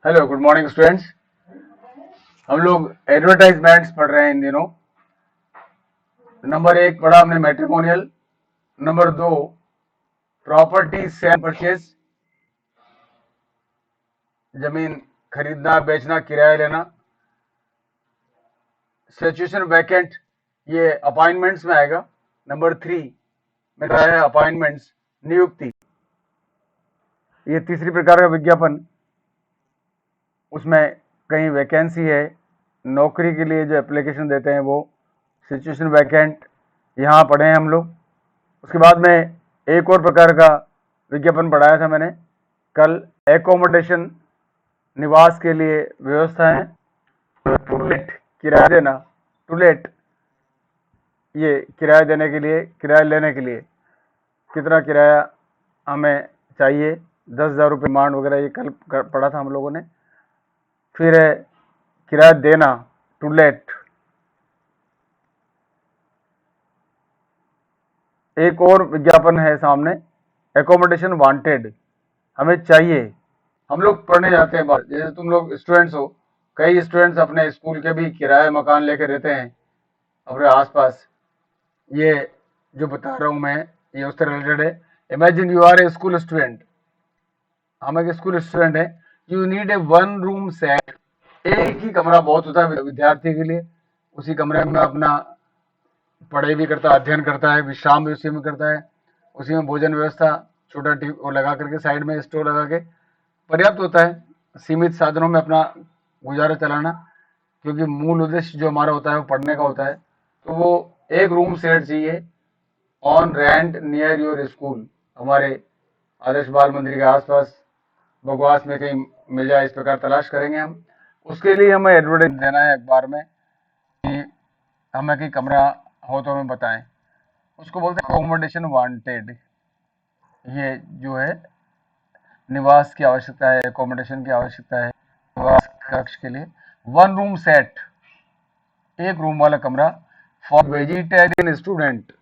Hello, good morning students. हम लोग advertisements पढ़ रहे हैं इन दिनों। नंबर 1 पढ़ा हमने matrimonial. Number 2 property cell purchase, जमीन खरीदना बेचना किराया लेना। सिचुएशन वैकेंट, ये अपॉइंटमेंट्स में आएगा। नंबर 3 में रहा है अपॉइंटमेंट्स, नियुक्ति। ये तीसरी प्रकार का विज्ञापन, उसमें कहीं वैकेंसी है, नौकरी के लिए जो एप्लीकेशन देते हैं वो सिचुएशन वैकेंट यहाँ पढ़े हैं हम लोग। उसके बाद में एक और प्रकार का विज्ञापन पढ़ाया था मैंने कल, एकोमोडेशन, निवास के लिए व्यवस्था है। टू लेट, किराया देना। टू लेट, ये किराया देने के लिए, किराया लेने के लिए कितना किराया हमें चाहिए, 10,000 रुपये मांड वगैरह, ये कल पढ़ा था हम लोगों ने। फिर है किराया देना, टू लेट। एक और विज्ञापन है सामने, एकोमोडेशन वांटेड, हमें चाहिए। हम लोग पढ़ने जाते हैं बाहर, जैसे तुम लोग स्टूडेंट्स हो, कई स्टूडेंट्स अपने स्कूल के भी किराए मकान लेकर रहते हैं अपने आसपास। ये जो बता रहा हूँ मैं, ये उससे रिलेटेड है। Imagine you are a school student, हम एक स्कूल स्टूडेंट है। You need a 1 room set, एक ही कमरा बहुत होता है विद्यार्थी के लिए। उसी कमरे में अपना पढ़ाई भी करता है, अध्ययन करता है, विश्राम भी उसी में करता है। उसी में भोजन व्यवस्था, छोटा टी वो लगा करके साइड में स्टोव लगा के पर्याप्त होता है सीमित साधनों में अपना गुजारा चलाना, क्योंकि मूल उद्देश्य जो हमारा होता है वो पढ़ने का होता है। तो वो एक रूम सेट चाहिए on rent near your school, हमारे आदर्श बाल मंदिर के आसपास बगवास में कहीं मिल जाए, इस प्रकार तलाश करेंगे हम। उसके लिए हमें एडवर्टाइज देना है अखबार में कि हमें कहीं कमरा हो तो हमें बताएं। उसको बोलते हैं अकोमोडेशन वांटेड। ये जो है निवास की आवश्यकता है, अकोमोडेशन की आवश्यकता है निवास कक्ष के लिए। 1 रूम सेट, एक रूम वाला कमरा, फॉर वेजिटेरियन स्टूडेंट,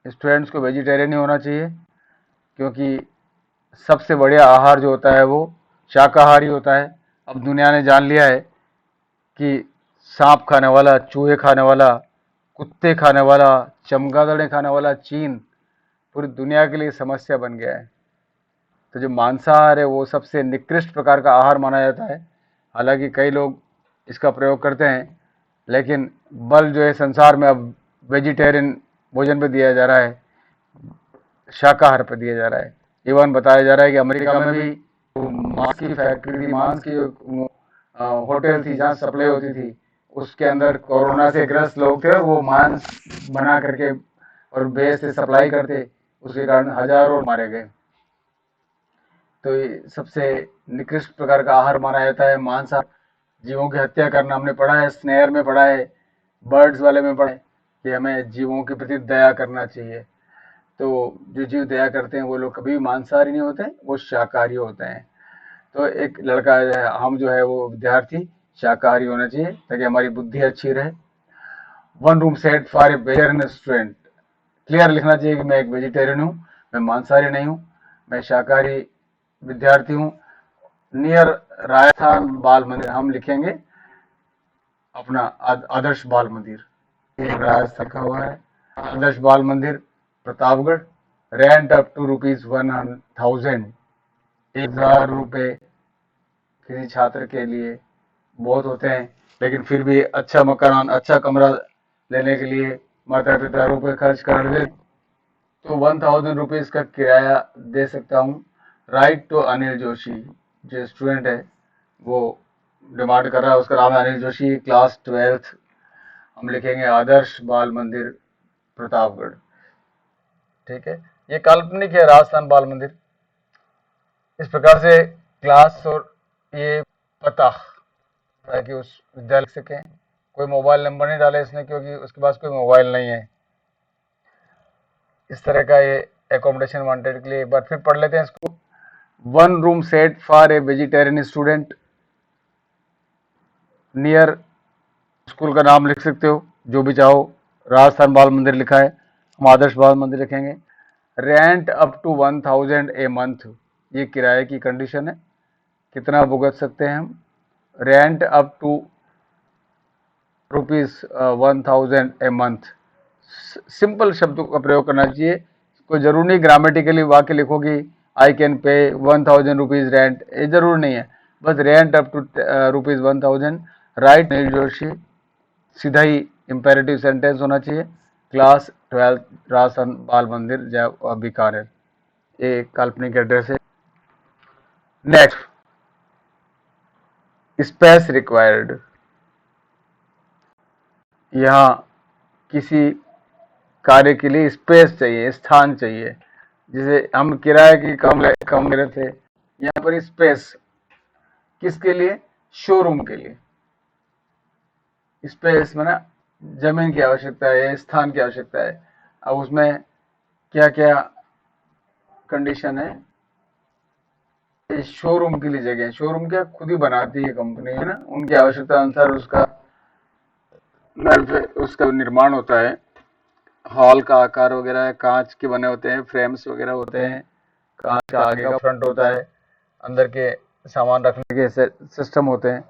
स्टूडेंट्स को वेजिटेरियन ही होना चाहिए, क्योंकि सबसे बढ़िया आहार जो होता है वो शाकाहारी होता है। अब दुनिया ने जान लिया है कि सांप खाने वाला, चूहे खाने वाला, कुत्ते खाने वाला, चमगादड़ें खाने वाला चीन पूरी दुनिया के लिए समस्या बन गया है। तो जो मांसाहार है वो सबसे निकृष्ट प्रकार का आहार माना जाता है। हालांकि कई लोग इसका प्रयोग करते हैं, लेकिन बल जो है संसार में अब वेजिटेरियन भोजन पे दिया जा रहा है, शाकाहार पे दिया जा रहा है। इवन बताया जा रहा है कि अमेरिका में भी मांस की फैक्ट्री थी, मांस की होटल थी जहाँ सप्लाई होती थी, उसके अंदर कोरोना से ग्रस्त लोग थे और वो मांस बना करके और बेच से सप्लाई करते, उसके कारण हजारों मारे गए। तो ये सबसे निकृष्ट प्रकार का आहार माना जाता है मांसाहार, जीवों की हत्या करना। हमने पढ़ा है, स्नेयर में पढ़ा है, बर्ड्स वाले में पढ़ा है कि हमें जीवों के प्रति दया करना चाहिए। तो जो जीव दया करते हैं वो लोग कभी भी मांसाहारी नहीं होते, वो शाकाहारी होते हैं। तो एक लड़का हम जो है वो विद्यार्थी शाकाहारी होना चाहिए ताकि हमारी बुद्धि अच्छी रहे। 1 room set for a vegetarian student, clear लिखना चाहिए कि मैं एक वेजिटेरियन हूँ, मैं मांसाहारी नहीं हूँ, मैं शाकाहारी विद्यार्थी हूँ। नियर राजस्थान बाल मंदिर, हम लिखेंगे अपना आदर्श बाल मंदिर, एक राजस्थान का हुआ है, आदर्श बाल मंदिर प्रतापगढ़। रेंट अप टू ₹1,000, 1,000 रुपये किसी छात्र के लिए बहुत होते हैं, लेकिन फिर भी अच्छा मकान, अच्छा कमरा लेने के लिए माता पिता रुपये खर्च कर दे तो 1,000 रुपीज़ का किराया दे सकता हूँ। राइट टू अनिल जोशी, जो स्टूडेंट है वो डिमांड कर रहा है, उसका नाम है अनिल जोशी, क्लास 12th। हम लिखेंगे आदर्श बाल मंदिर प्रतापगढ़। ठीक है, ये काल्पनिक है राजस्थान बाल मंदिर। इस प्रकार से क्लास और ये पता ताकि उस विद्यालय लिख सकें। कोई मोबाइल नंबर नहीं डाले इसने, क्योंकि उसके पास कोई मोबाइल नहीं है। इस तरह का ये एकोमोडेशन वांटेड के लिए एक बार फिर पढ़ लेते हैं इसको। 1 room set for a vegetarian student, near, school का नाम लिख सकते हो जो भी चाहो, राजस्थान बाल मंदिर लिखा है, हम आदर्श बाल मंदिर लिखेंगे। Rent up to 1,000 a month, ये किराए की कंडीशन है कितना भुगत सकते हैं हम? Rent up to ₹1000 a month. Simple शब्दों का प्रयोग करना चाहिए, कोई जरूर नहीं ग्रामेटिकली वाक्य लिखो कि I can pay 1000 rupees rent, ये जरूर नहीं है। बस रेंट अप टू ₹1000। राइट नील जोशी, सीधा ही इंपेरेटिव सेंटेंस होना चाहिए। क्लास 12 रासन बाल मंदिर जय बीकानेर, ये काल्पनिक एड्रेस है। Next, space required. यहाँ किसी कार्य के लिए स्पेस चाहिए, स्थान चाहिए। जैसे हम किराए की कम ले रहे थे, यहाँ पर स्पेस किसके लिए? शोरूम के लिए। स्पेस माना जमीन की आवश्यकता है, स्थान की आवश्यकता है। अब उसमें क्या क्या कंडीशन है? शोरूम के लिए जगह, शोरूम क्या खुद ही बनाती है कंपनी, है ना, उनकी आवश्यकता अनुसार उसका निर्माण होता है। हॉल का आकार वगैरह कांच के बने होते हैं, फ्रेम्स वगैरह होते हैं, कांच का आगे का फ्रंट होता है, अंदर के सामान रखने के सिस्टम होते हैं।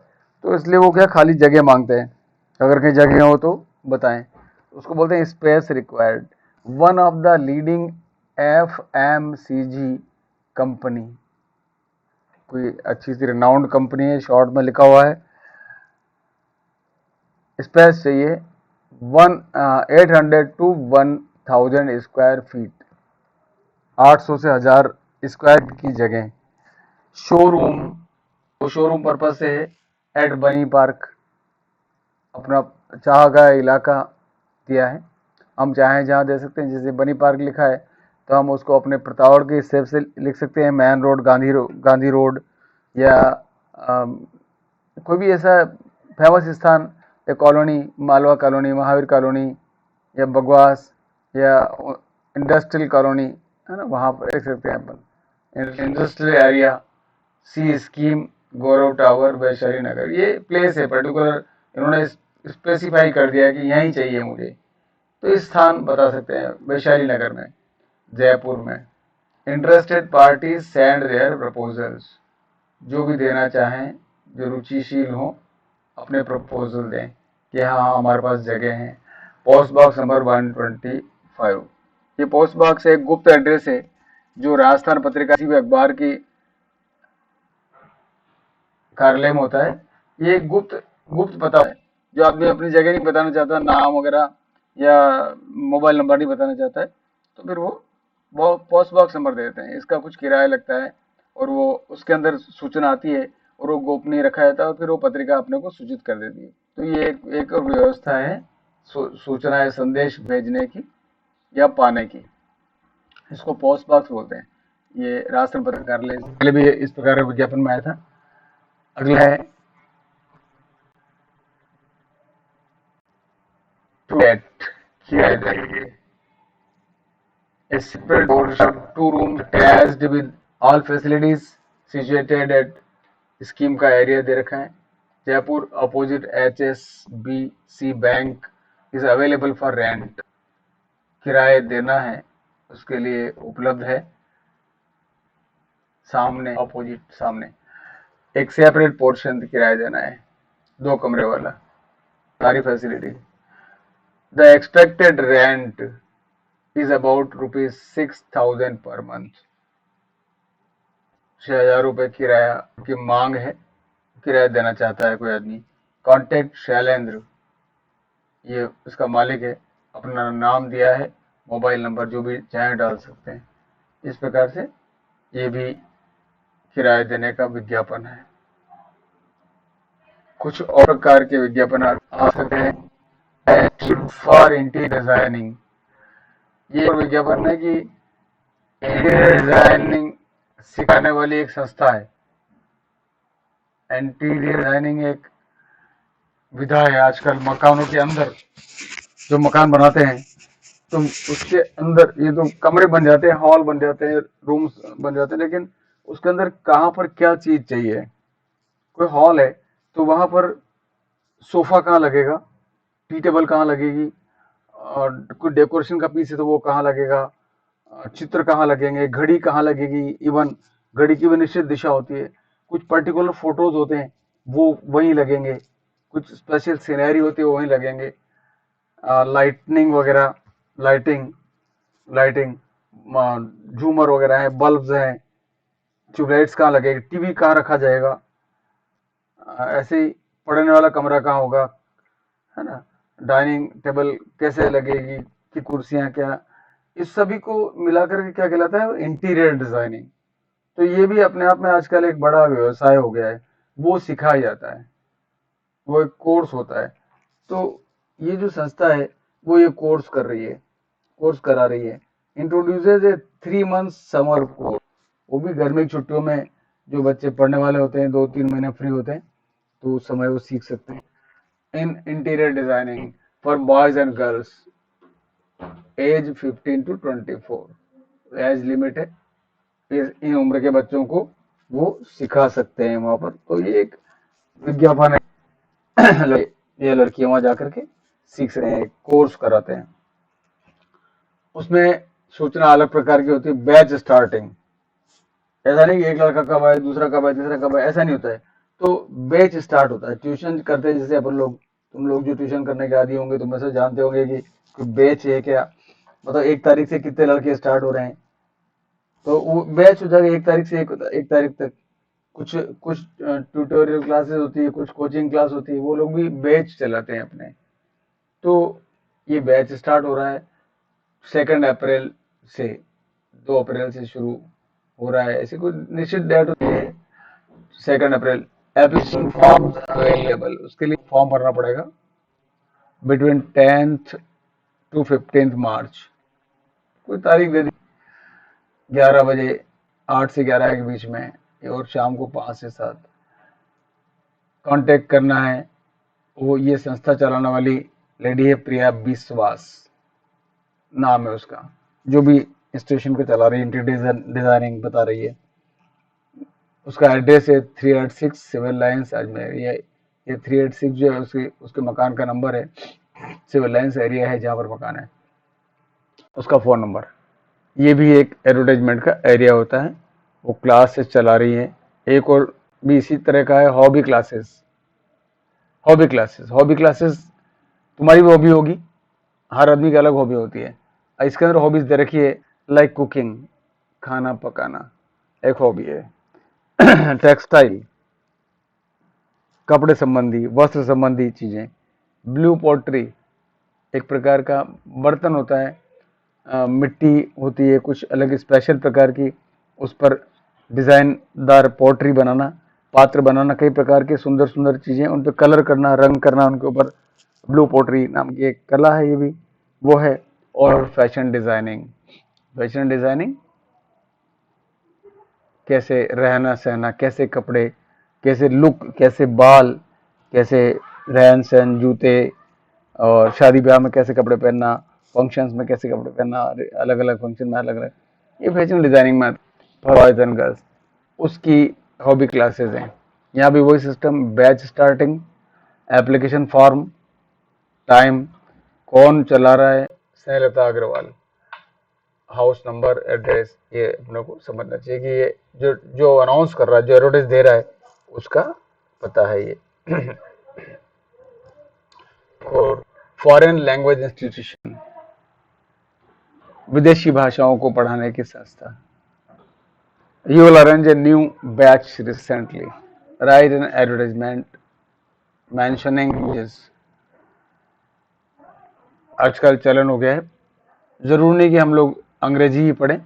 तो इसलिए वो क्या खाली जगह मांगते हैं। अगर कहीं जगह हो तो बताएं। उसको बोलते हैं space required. One of the leading FMCG company, कोई अच्छी सी रिनाउंड कंपनी है, शॉर्ट में लिखा हुआ है। स्पेस चाहिए 800 to 1000 स्क्वायर फीट, 800 से 1000 स्क्वायर की जगह। शोरूम, तो शोरूम पर्पज से एट बनी पार्क, अपना चाह का इलाका दिया है। हम चाहें जहाँ दे सकते हैं। जैसे बनी पार्क लिखा है तो हम उसको अपने प्रतापगढ़ के हिसाब से लिख सकते हैं, मैन रोड, गांधी रोड, या कोई भी ऐसा फेमस स्थान या colony, Malwa colony, Mahavir colony, या बगवास, या इंडस्ट्रियल कॉलोनी, है ना, वहाँ पर देख सकते हैं अपन। इंडस्ट्रियल एरिया, सी स्कीम, गौरव टावर, वैशाली नगर, ये प्लेस है पर्टिकुलर, इन्होंने स्पेसिफाई कर दिया है कि यहीं चाहिए मुझे, तो इस स्थान बता सकते हैं वैशाली नगर में, जयपुर में। Interested party send their proposals, जो भी देना चाहें, जो रुचिशील हों, अपने प्रपोजल दें कि हाँ हमारे पास जगह है। Post box number 125। ये पोस्ट बॉक्स एक गुप्त एड्रेस है जो राजस्थान पत्रिका, किसी भी अखबार की कार्यालय में होता है। ये गुप्त पता है, जो आदमी अपनी जगह नहीं बताना चाहता, नाम वगैरह या मोबाइल नंबर नहीं बताना चाहता है, तो फिर वो पोस्ट बॉक्स नंबर दे देते हैं। इसका कुछ किराया लगता है और वो उसके अंदर सूचना आती है और वो गोपनीय रखा जाता है और फिर वो पत्रिका अपने को सूचित कर देती है। तो ये एक और व्यवस्था है सूचनाएं, संदेश भेजने की या पाने की। इसको पोस्ट बॉक्स बोलते हैं। ये राजस्थान पत्रिका कार्यालय पहले भी इस प्रकार का विज्ञापन में आया था। अगला है किराए देंगे। A separate workshop, 2 rooms attached with all facilities situated at scheme का एरिया दे रखा है। Jaipur opposite HSBC bank is available for rent, किराए देना है उसके लिए उपलब्ध है। सामने, अपोजिट, सामने एक सेपरेट पोर्शन किराया देना है, 2 कमरे वाला, सारी facility. The expected rent is about ₹6000 per month. 6000 रुपये किराया की मांग है, किराया देना चाहता है कोई आदमी। कॉन्टेक्ट शैलेंद्र, ये उसका मालिक है, अपना नाम दिया है, मोबाइल नंबर जो भी चाहे डाल सकते हैं। इस प्रकार से ये भी किराया देने का विज्ञापन है। कुछ और प्रकार के विज्ञापन आ सकते हैं। फॉर इंटीरियर डिजाइनिंग, ये और विज्ञापन है कि इंटीरियर डिजाइनिंग सिखाने वाली एक संस्था है। इंटीरियर डिजाइनिंग एक विधा है आजकल मकानों के अंदर, जो मकान बनाते हैं तो उसके अंदर ये तो कमरे बन जाते हैं, हॉल बन जाते हैं, रूम्स बन जाते हैं, लेकिन उसके अंदर कहाँ पर क्या चीज चाहिए। कोई हॉल है तो वहां पर सोफा कहाँ लगेगा, टी टेबल कहाँ लगेगी, और कोई डेकोरेशन का पीस है तो वो कहाँ लगेगा, चित्र कहाँ लगेंगे, घड़ी कहाँ लगेगी। इवन घड़ी की भी निश्चित दिशा होती है, कुछ पर्टिकुलर फोटोज होते हैं वो वहीं लगेंगे, कुछ स्पेशल सिनेरी होती है वो वहीं लगेंगे, लाइटनिंग वगैरह, लाइटिंग लाइटिंग झूमर वगैरह है, बल्ब्स हैं, ट्यूबलाइट्स कहाँ लगेगी, टीवी कहाँ रखा जाएगा, ऐसे ही पढ़ने वाला कमरा कहाँ होगा, है ना, डाइनिंग टेबल कैसे लगेगी, कि कुर्सियां क्या, इस सभी को मिलाकर के क्या कहलाता है, इंटीरियर डिजाइनिंग। तो ये भी अपने आप में आजकल एक बड़ा व्यवसाय हो गया है, वो सिखाया जाता है, वो एक कोर्स होता है। तो ये जो संस्था है वो ये कोर्स कर रही है, कोर्स करा रही है, इंट्रोड्यूसेस ए 3 मंथ समर कोर्स, वो भी गर्मी की छुट्टियों में जो बच्चे पढ़ने वाले होते हैं 2-3 महीने फ्री होते हैं तो उस समय वो सीख सकते हैं। In interior designing for boys and girls age 15 to 24, age limit है, इन उम्र के बच्चों को वो सिखा सकते हैं वहां पर। तो ये एक विज्ञापन है, ये लड़कियां वहां जाकर के सीख रहे हैं, कोर्स कराते हैं। उसमें सूचना अलग प्रकार की होती है, बैच स्टार्टिंग, ऐसा नहीं कि एक लड़का कब आए, दूसरा कब आए, तीसरा कब आए, ऐसा नहीं होता है। तो बैच स्टार्ट होता है, ट्यूशन करते हैं जैसे अपन लोग, तुम लोग जो ट्यूशन करने के आदी होंगे तुम ऐसा जानते होंगे कि बैच है क्या, मतलब 1 तारीख से कितने लड़के स्टार्ट हो रहे हैं, तो वो बैच हो जाएगा 1 तारीख से 1 तारीख तक। कुछ कुछ ट्यूटोरियल क्लासेस होती है, कुछ कोचिंग क्लास होती है, वो लोग भी बैच चलाते हैं अपने। तो ये बैच स्टार्ट हो रहा है 2 अप्रैल से, 2 अप्रैल से शुरू हो रहा है, ऐसी कोई निश्चित डेट होती है 2 अप्रैल। एप्लीकेशन फॉर्म अवेलेबल, उसके लिए फॉर्म भरना पड़ेगा बिटवीन 10th to 15th मार्च, कोई तारीख दे दी, 11 बजे, 8 से 11 के बीच में, और शाम को 5 से 7 कांटेक्ट करना है। वो ये संस्था चलाने वाली लेडी है प्रिया बिस्वास नाम है उसका, जो भी इंस्टीट्यूशन को चला रही है, इंटीरियर डिजाइनिंग बता रही है। उसका एड्रेस है 386 सिविल लाइन्स अजमेर, ये 386 जो है उसके मकान का नंबर है, सिविल लाइन्स एरिया है जहाँ पर मकान है, उसका फ़ोन नंबर। ये भी एक एडवर्टाइजमेंट का एरिया होता है, वो क्लासेस चला रही है। एक और भी इसी तरह का है, hobby classes, hobby classes, hobby classes तुम्हारी भी हॉबी होगी, हर आदमी की अलग हॉबी होती है। इसके अंदर हॉबीज दे रखी है, लाइक कुकिंग, खाना पकाना एक हॉबी है। टेक्सटाइल, कपड़े संबंधी, वस्त्र संबंधी चीजें, ब्लू पॉटरी, एक प्रकार का बर्तन होता है, मिट्टी होती है कुछ अलग स्पेशल प्रकार की, उस पर डिजाइनदार पॉटरी बनाना, पात्र बनाना, कई प्रकार के सुंदर सुंदर चीजें उन पर कलर करना, रंग करना उनके ऊपर, ब्लू पॉटरी नाम की एक कला है, ये भी वो है। और फैशन डिजाइनिंग, फैशन डिजाइनिंग कैसे रहना सहना, कैसे कपड़े, कैसे लुक, कैसे बाल, कैसे रहन सहन, जूते, और शादी ब्याह में कैसे कपड़े पहनना, फंक्शंस में कैसे कपड़े पहनना, अलग अलग फंक्शन में अलग अलग, ये फैशन डिजाइनिंग में फॉर बॉयज एंड गर्ल्स उसकी हॉबी क्लासेस हैं। यहाँ भी वही system, batch starting, application form, time, कौन चला रहा है, Snehlata Agarwal, house number, address, ये अपने को समझना चाहिए कि ये जो जो अनाउंस कर रहा है, जो एडवर्टाइज दे रहा है, उसका पता है ये। और फॉरेन लैंग्वेज इंस्टीट्यूशन, विदेशी भाषाओं को पढ़ाने की संस्था। You will arrange a new batch recently, right an advertisement mentioning this. आजकल चलन हो गया है, जरूरी नहीं कि हम लोग अंग्रेजी ही पढ़ें,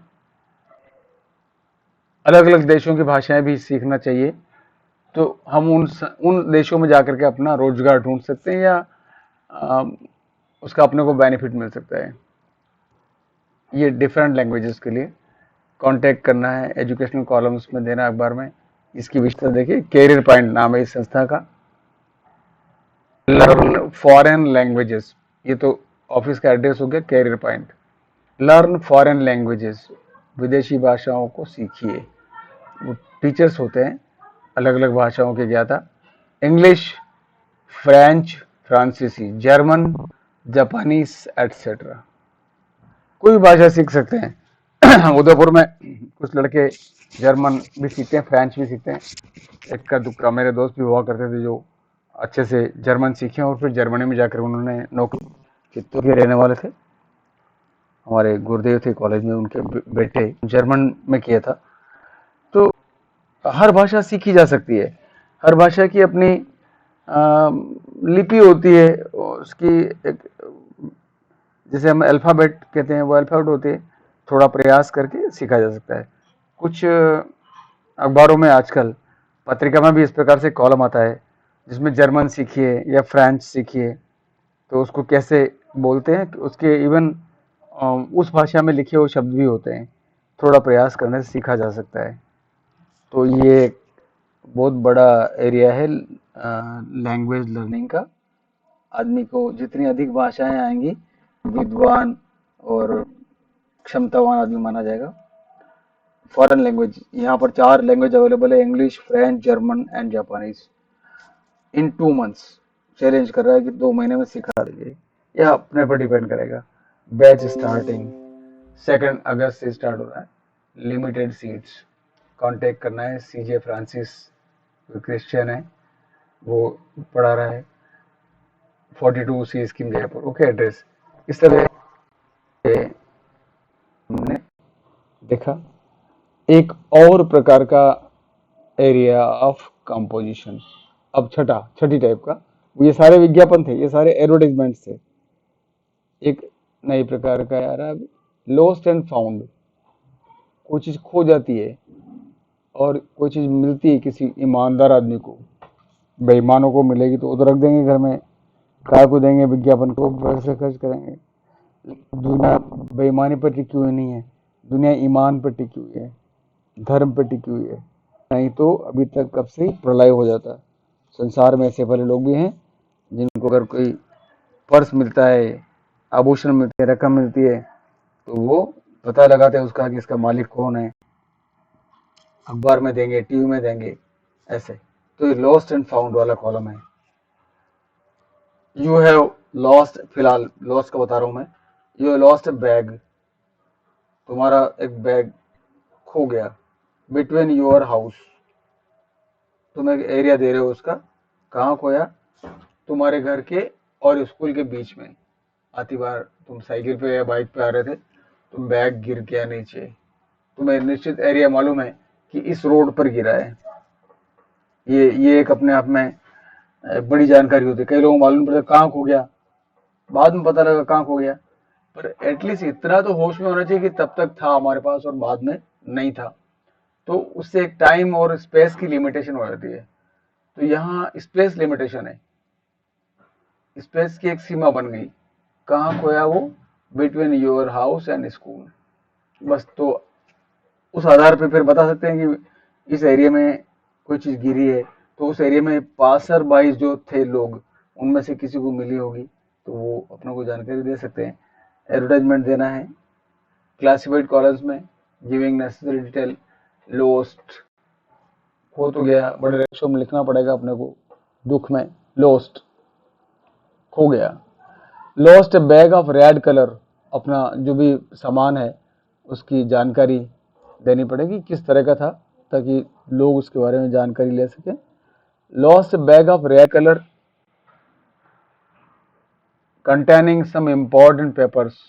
अलग अलग देशों की भाषाएं भी सीखना चाहिए। तो हम उन देशों में जाकर के अपना रोजगार ढूंढ सकते हैं, या उसका अपने को बेनिफिट मिल सकता है। ये डिफरेंट लैंग्वेजेस के लिए कांटेक्ट करना है, एजुकेशनल कॉलम्स में देना अखबार में। इसकी विशेषता देखिए, कैरियर पॉइंट नाम है इस संस्था का, लर्न फॉरेन लैंग्वेजेस, ये तो ऑफिस का एड्रेस हो गया career point. Learn foreign languages, विदेशी भाषाओं को सीखिए। वो टीचर्स होते हैं अलग अलग भाषाओं के ज्ञाता, इंग्लिश, फ्रेंच, फ्रांसीसी, जर्मन, जापानीज एटसेट्रा, कोई भाषा सीख सकते हैं। उदयपुर में कुछ लड़के जर्मन भी सीखते हैं, फ्रेंच भी सीखते हैं। इक्का दुक्का मेरे दोस्त भी हुआ करते थे जो अच्छे से जर्मन सीखे और फिर जर्मनी में जाकर उन्होंने नौकरी, चित्तौड़ के रहने वाले थे, हमारे गुरुदेव थे कॉलेज में, उनके बेटे जर्मन में किया था। तो हर भाषा सीखी जा सकती है, हर भाषा की अपनी लिपि होती है, उसकी एक, जैसे हम अल्फ़ाबेट कहते हैं वो अल्फ़ाबेट होते हैं, थोड़ा प्रयास करके सीखा जा सकता है। कुछ अखबारों में आजकल, पत्रिका में भी इस प्रकार से कॉलम आता है जिसमें जर्मन सीखिए या फ्रेंच सीखिए, तो उसको कैसे बोलते हैं उसके इवन उस भाषा में लिखे हुए शब्द भी होते हैं, थोड़ा प्रयास करने से सीखा जा सकता है। तो ये एक बहुत बड़ा एरिया है लैंग्वेज लर्निंग का। आदमी को जितनी अधिक भाषाएं आएंगी, विद्वान और क्षमतावान आदमी माना जाएगा। फॉरेन लैंग्वेज, यहाँ पर 4 लैंग्वेज अवेलेबल है, English, French, German and Japanese. In 2 months challenge कर रहा है कि 2 महीने में सिखा देंगे, यह अपने पर डिपेंड करेगा। बैच स्टार्टिंग 2 अगस्त से स्टार्ट हो रहा है, लिमिटेड सीट्स। कांटेक्ट करना है सीजे फ्रांसिस, जो क्रिश्चियन है, वो पढ़ा रहा है, 42 सी स्कीम जयपुर। ओके, एड्रेस इस तरह हमने देखा। एक और प्रकार का एरिया ऑफ कंपोजिशन, अब छठी टाइप का, ये सारे विज्ञापन थे, ये सारे एडवर्टाइजमेंट्स थे। एक नई प्रकार का यार, अब लॉस्ट एंड फाउंड, कोई चीज खो जाती है और कोई चीज मिलती है किसी ईमानदार आदमी को। बेईमानों को मिलेगी तो उधर रख देंगे घर में, काय को देंगे विज्ञापन को, पैसे खर्च करेंगे। दुनिया बेईमानी पर टिकी हुई नहीं है, दुनिया ईमान पर टिकी हुई है, धर्म पर टिकी हुई है। नहीं तो अभी तक कब से ही प्रलय हो जाता। संसार में ऐसे भले लोग भी हैं जिनको अगर कोई पर्स मिलता है, आभूषण मिलते हैं, रकम मिलती है, तो वो पता लगाते हैं उसका कि इसका मालिक कौन है, अखबार में देंगे, टीवी में देंगे, ऐसे। तो ये लॉस्ट एंड फाउंड वाला कॉलम है। यू हैव लॉस्ट, फिलहाल लॉस्ट का बता रहा हूं मैं। यू हैव लॉस्ट बैग, तुम्हारा एक बैग खो गया। बिटवीन योर हाउस, तुम एक एरिया दे रहे हो उसका, कहाँ खोया, तुम्हारे घर के और स्कूल के बीच में। आती बार तुम साइकिल पे या बाइक पे आ रहे थे, तुम बैग गिर गया नीचे, तुम्हें निश्चित एरिया मालूम है कि इस रोड पर गिरा है। ये एक अपने आप में बड़ी जानकारी होती है। कई लोगों को मालूम पड़ता कहाँ खो गया, बाद में पता लगा कहाँ खो गया, पर एटलीस्ट इतना तो होश में होना चाहिए कि तब तक था हमारे पास और बाद में नहीं था। तो उससे एक टाइम और स्पेस की लिमिटेशन हो जाती है। तो यहाँ स्पेस लिमिटेशन है, स्पेस की एक सीमा बन गई। कहाँ खोया वो, between your house and school, बस। तो उस आधार पे फिर बता सकते हैं कि इस एरिया में कोई चीज गिरी है, तो उस एरिया में पासर बाई जो थे लोग, उनमें से किसी को मिली होगी तो वो अपने को जानकारी दे सकते हैं। एडवर्टाइजमेंट देना है क्लासिफाइड कॉलम्स में, गिविंग नेसेसरी डिटेल। लोस्ट, खो तो गया, बड़े अक्षरों में लिखना पड़ेगा अपने को, दुख में, लोस्ट, खो गया। Lost A bag of red colour, अपना जो भी सामान है उसकी जानकारी देनी पड़ेगी, किस तरह का था, ताकि लोग उसके बारे में जानकारी ले सकें। Lost bag of red colour containing some important papers,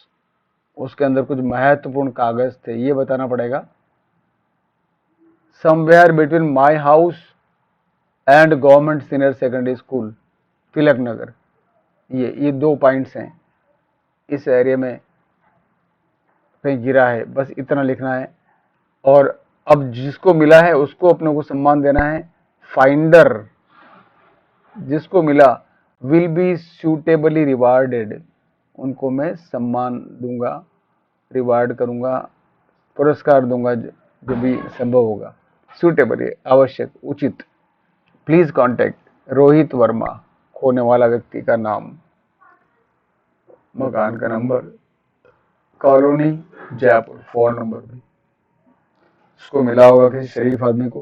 उसके अंदर कुछ महत्वपूर्ण कागज थे, ये बताना पड़ेगा। Somewhere between my house and government senior secondary school Tilak Nagar, ये 2 पॉइंट्स हैं। इस एरिया में कहीं गिरा है, बस इतना लिखना है। और अब जिसको मिला है उसको अपने को सम्मान देना है। फाइंडर, जिसको मिला, विल बी सूटेबली रिवार्डेड, उनको मैं सम्मान दूंगा, रिवार्ड करूंगा, पुरस्कार दूंगा, जो भी संभव होगा। सूटेबली, आवश्यक, उचित। प्लीज कांटेक्ट रोहित वर्मा, खोने वाला व्यक्ति का नाम, मकान का number, colony Jaipur, phone number भी। उसको मिला होगा किसी शरीफ आदमी को,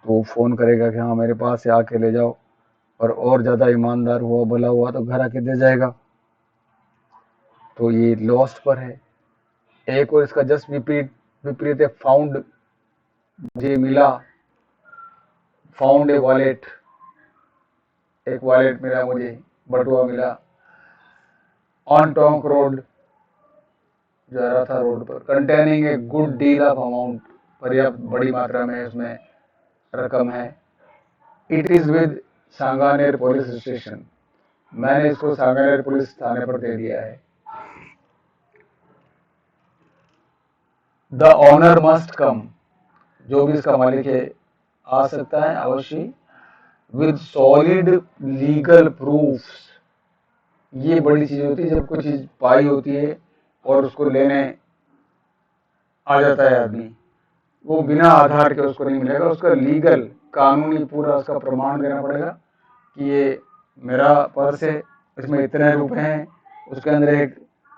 तो वो फोन करेगा कि हाँ मेरे पास से आके ले जाओ, और ज्यादा ईमानदार हुआ, भला हुआ तो घर आके दे जाएगा। तो ये लॉस्ट पर है। एक और इसका जस्ट विपरीत विपरीत है फाउंड, मुझे मिला, फाउंड ए वॉलेट, एक वॉलेट मिला मुझे, बटुआ मिला। ऑन टोंक रोड, जा रहा था रोड पर। Containing a good deal of amount, पर्याप्त बड़ी मात्रा में उसमें रकम है। It is with Sanganer police station, मैंने इसको सांगानेर पुलिस थाने पर दे दिया है। द ऑनर मस्ट कम, जो भी इसका मालिक है आ सकता है अवश्य। विद सॉलिड लीगल प्रूफ्स, ये बड़ी चीज होती है जब कोई चीज पाई होती है और उसको लेने आ जाता है आदमी, वो बिना आधार के उसको नहीं मिलेगा। उसका लीगल, कानूनी पूरा उसका प्रमाण देना पड़ेगा कि ये मेरा पर्स है, इसमें इतने रुपए हैं, उसके अंदर एक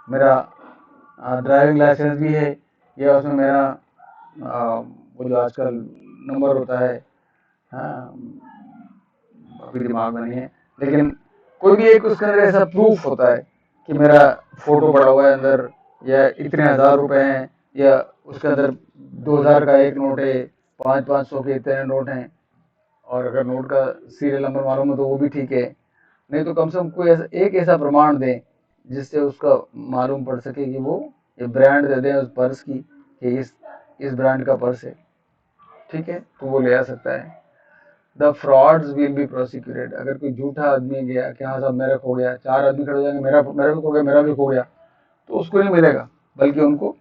मेरा ड्राइविंग लाइसेंस भी है, या उसमें मेरा वो जो आजकल नंबर होता है, हाँ, अभी दिमाग में नहीं है, लेकिन कोई भी एक उसके अंदर ऐसा प्रूफ होता है कि मेरा फोटो पड़ा हुआ है अंदर, या इतने 1000 रुपए हैं, या उसके अंदर 2000 का एक नोट है, 500 के इतने नोट हैं, और अगर नोट का सीरियल नंबर मालूम हो तो वो भी ठीक है। नहीं तो कम से कम कोई एक ऐसा प्रमाण दें जिससे उसका मालूम पड़ सके कि वो ये ब्रांड दे दें उस पर्स की कि इस ब्रांड का पर्स है, ठीक है, तो वो ले आ सकता है। The frauds will be prosecuted, अगर कोई झूठा आदमी गया कि हाँ साहब मेरा खो गया, 4 आदमी खड़े हो जाएंगे, मेरा भी खो गया, मेरा भी खो गया, तो उसको नहीं मिलेगा, बल्कि उनको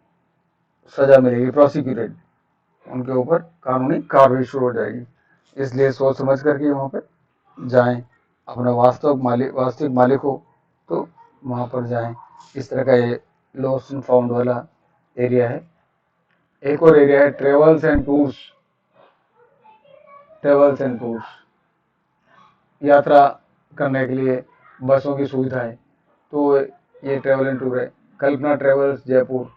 सजा मिलेगी, प्रोसिक्यूटेड, उनके ऊपर कानूनी कार्रवाई शुरू हो जाएगी। इसलिए सोच समझ करके वहाँ पर जाएं, अपना वास्तविक मालिक हो तो वहाँ पर जाएं। इस तरह का ये लॉस्ट एंड फाउंड वाला एरिया है। एक और एरिया है travels and tours. Travels and tours, यात्रा करने के लिए बसों की सुविधा है, तो ये ट्रेवल एंड टूर है। कल्पना ट्रेवल्स जयपुर,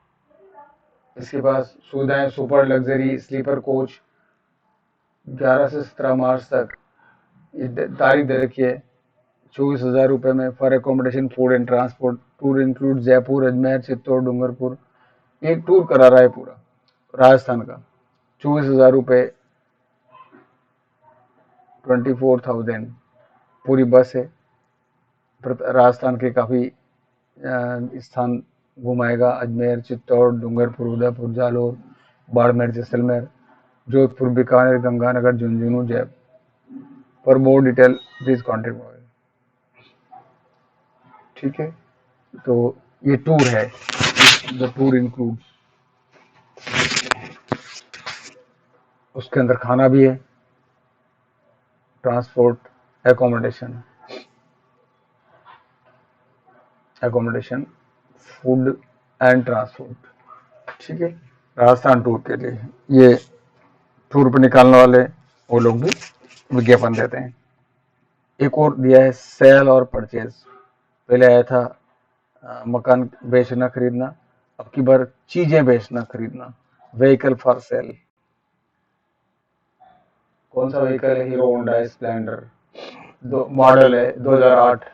इसके पास सुविधाएं सुपर लग्जरी स्लीपर कोच, 11 से 17 मार्च तक तारीख दे रखी है। 24,000 रुपये में for accommodation food and transport. Tour include Jaipur, Ajmer, Chittor, Dungarpur. एक टूर करा रहा है पूरा राजस्थान का, 24,000 रुपये, 24,000, पूरी बस है। राजस्थान के काफ़ी स्थान घुमाएगा, Ajmer, Chittor, Dungarpur, Udaipur, Jalore, Barmer, Jaisalmer, Jodhpur, Bikaner, Ganganagar, Jhunjhunu, Jaipur. For more detail please contact mobile, ठीक है। तो ये टूर है, द टूर इंक्लूड, उसके अंदर खाना भी है, transport, accommodation, food and transport, ठीक है। राजस्थान टूर के लिए ये टूर पर निकालने वाले वो लोग भी विज्ञापन देते हैं। एक और दिया है सेल और परचेज। पहले आया था मकान बेचना खरीदना, अब की बार चीजें बेचना खरीदना, व्हीकल फॉर सेल। कौन सा व्हीकल है? हीरो होंडा स्प्लेंडर, मॉडल है 2008,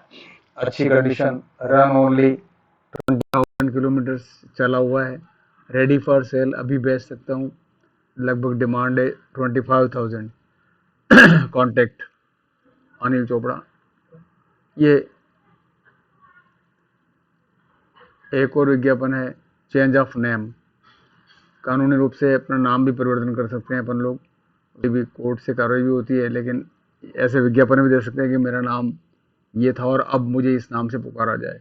अच्छी कंडीशन, रन ओनली 20,000 किलोमीटर चला हुआ है, रेडी फॉर सेल, अभी बेच सकता हूँ, लगभग डिमांड है 25,000। कॉन्टेक्ट अनिल चोपड़ा। ये एक और विज्ञापन है चेंज ऑफ नेम, कानूनी रूप से अपना नाम भी परिवर्तन कर सकते हैं अपन लोग, ये भी कोर्ट से कार्रवाई भी होती है, लेकिन ऐसे विज्ञापन भी दे सकते हैं कि मेरा नाम ये था और अब मुझे इस नाम से पुकारा जाए।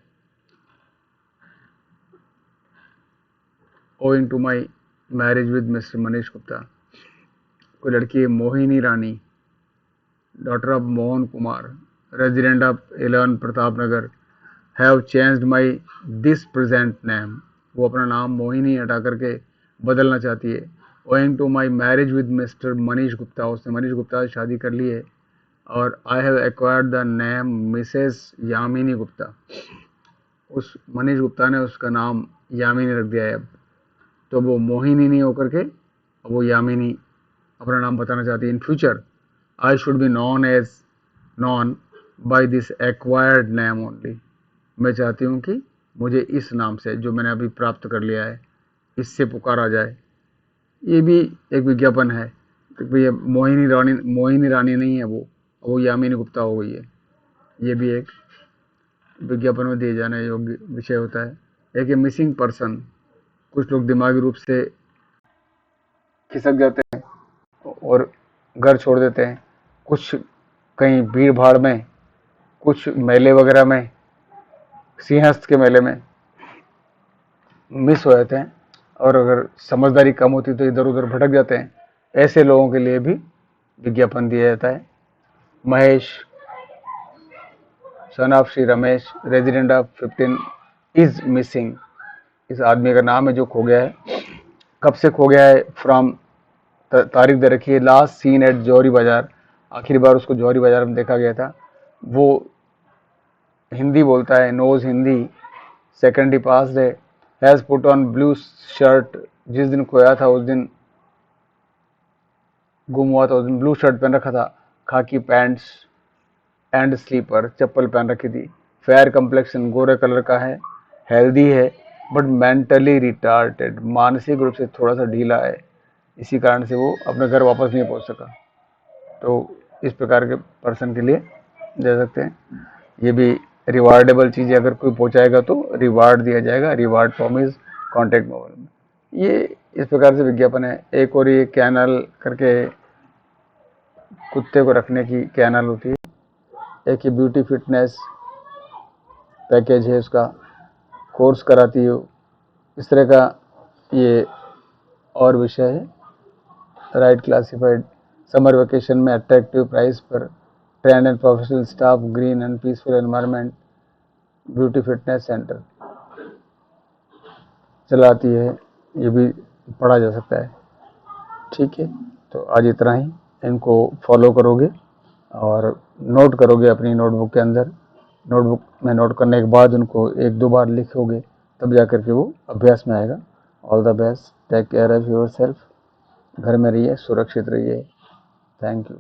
Owing to my marriage with mister Manish Gupta, कोई लड़की है Mohini Rani, daughter of Mohan Kumar, resident of 11 Pratap Nagar, have changed my this present name, वो अपना नाम मोहिनी हटा करके बदलना चाहती है। Owing to my marriage with mister Manish Gupta, उसने मनीष गुप्ता से शादी कर ली है, और I have acquired the name Mrs Yamini Gupta, उस मनीष गुप्ता ने उसका नाम यामिनी रख दिया है अब, तो वो मोहिनी नहीं होकर के अब वो यामिनी अपना नाम बताना चाहती है। In future I should be known by this acquired name only, मैं चाहती हूँ कि मुझे इस नाम से जो मैंने अभी प्राप्त कर लिया है इससे पुकारा जाए। ये भी एक विज्ञापन है। तो भैया मोहिनी रानी नहीं है, वो यामिनी गुप्ता हो गई है। ये भी एक विज्ञापन में दिए जाने योग्य विषय होता है। एक है मिसिंग पर्सन, कुछ लोग दिमागी रूप से खिसक जाते हैं और घर छोड़ देते हैं, कुछ कहीं भीड़ भाड़ में, कुछ मेले वगैरह में, सिंहस्थ के मेले में मिस हो जाते हैं, और अगर समझदारी कम होती तो इधर उधर भटक जाते हैं। ऐसे लोगों के लिए भी विज्ञापन दिया जाता है। Mahesh, son of Shri Ramesh, resident of 15 is missing. इस आदमी का नाम है जो खो गया है। कब से खो गया है? फ्रॉम, तारीख दे रखी है, लास्ट सीन एट जौहरी बाजार। आखिरी बार उसको जौहरी बाजार में देखा गया था। वो हिंदी बोलता है, नोज हिंदी। सेकेंड ही पास है, has put on blue shirt. जिस दिन खोया था उस दिन, गुम हुआ था उस दिन, ब्लू शर्ट पहन रखा था, खाकी पैंट्स एंड स्लीपर, चप्पल पहन रखी थी। फेयर कम्प्लेक्शन, गोरे कलर का है। हेल्दी है बट मेंटली रिटार्टेड, मानसिक रूप से थोड़ा सा ढीला है। इसी कारण से वो अपने घर वापस नहीं पहुंच सका। तो इस प्रकार के पर्सन के लिए दे सकते हैं। ये भी रिवार्डेबल चीज़ है, अगर कोई पहुंचाएगा तो रिवार्ड दिया जाएगा। Reward form is contact mobile में। ये इस प्रकार से विज्ञापन है। एक और ये कैनल करके, कुत्ते को रखने की कैनल होती है। एक ये ब्यूटी फिटनेस पैकेज है, उसका कोर्स कराती हो, इस तरह का ये और विषय है। राइट क्लासिफाइड, समर वेकेशन में अट्रैक्टिव प्राइस पर, trend and professional staff, green and peaceful environment, beauty fitness centre चलाती है। ये भी पढ़ा जा सकता है। ठीक है, तो आज इतना ही। इनको फॉलो करोगे और नोट करोगे अपनी नोटबुक के अंदर। नोटबुक में नोट करने के बाद उनको एक दो बार लिखोगे, तब जा कर के वो अभ्यास में आएगा। All the best, take care of yourself. घर में रहिए, सुरक्षित रहिए। Thank you.